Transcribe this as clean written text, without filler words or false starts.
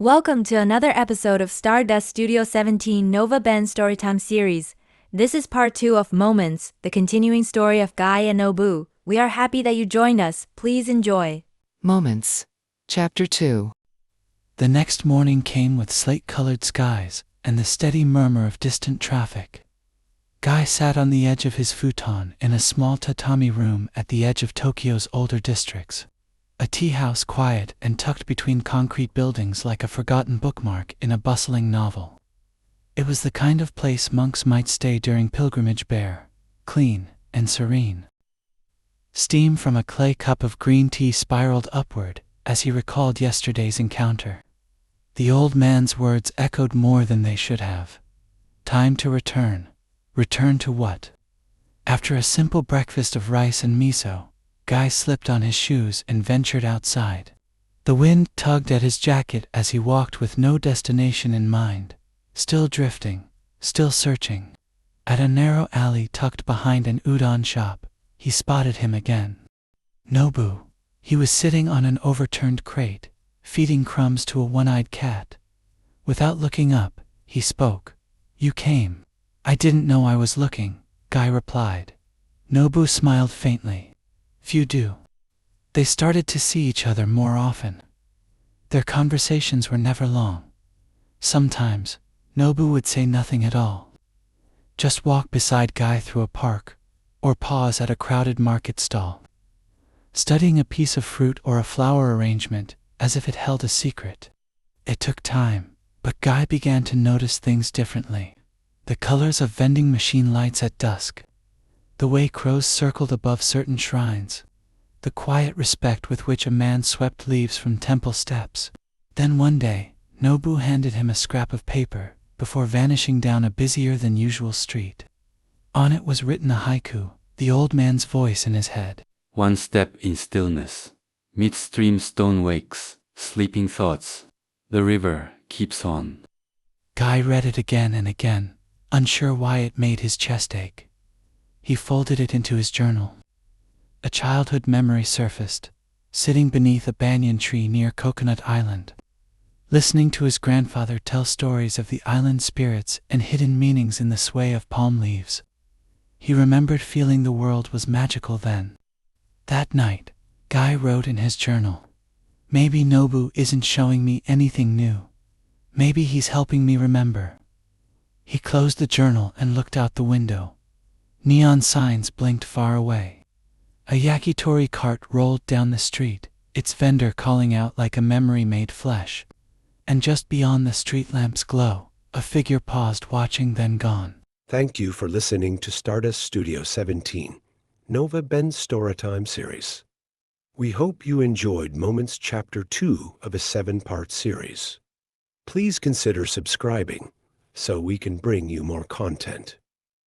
Welcome to another episode of Stardust Studio 17 Nova Ben Storytime series. This is part 2 of Moments, the continuing story of Guy and Nobu. We are happy that you joined us. Please enjoy. Moments. Chapter 2. The next morning came with slate-colored skies and the steady murmur of distant traffic. Guy sat on the edge of his futon in a small tatami room at the edge of Tokyo's older districts. A tea house quiet and tucked between concrete buildings like a forgotten bookmark in a bustling novel. It was the kind of place monks might stay during pilgrimage, bare, clean, and serene. Steam from a clay cup of green tea spiraled upward as he recalled yesterday's encounter. The old man's words echoed more than they should have. Time to return. Return to what? After a simple breakfast of rice and miso, Guy slipped on his shoes and ventured outside. The wind tugged at his jacket as he walked with no destination in mind, still drifting, still searching. At a narrow alley tucked behind an udon shop, he spotted him again. Nobu. He was sitting on an overturned crate, feeding crumbs to a one-eyed cat. Without looking up, he spoke. "You came." "I didn't know I was looking," Guy replied. Nobu smiled faintly. "Few do." They started to see each other more often. Their conversations were never long. Sometimes, Nobu would say nothing at all. Just walk beside Guy through a park, or pause at a crowded market stall, studying a piece of fruit or a flower arrangement as if it held a secret. It took time, but Guy began to notice things differently. The colors of vending machine lights at dusk, the way crows circled above certain shrines, the quiet respect with which a man swept leaves from temple steps. Then one day, Nobu handed him a scrap of paper before vanishing down a busier than usual street. On it was written a haiku, the old man's voice in his head. "One step in stillness. Midstream stone wakes, sleeping thoughts. The river keeps on." Guy read it again and again, unsure why it made his chest ache. He folded it into his journal. A childhood memory surfaced, sitting beneath a banyan tree near Coconut Island, listening to his grandfather tell stories of the island spirits and hidden meanings in the sway of palm leaves. He remembered feeling the world was magical then. That night, Guy wrote in his journal, "Maybe Nobu isn't showing me anything new. Maybe he's helping me remember." He closed the journal and looked out the window. Neon signs blinked far away. A yakitori cart rolled down the street, its vendor calling out like a memory made flesh. And just beyond the street lamp's glow, a figure paused, watching, then gone. Thank you for listening to Stardust Studio 17, Nova Ben Storytime series. We hope you enjoyed Moments Chapter 2 of a 7-part series. Please consider subscribing so we can bring you more content.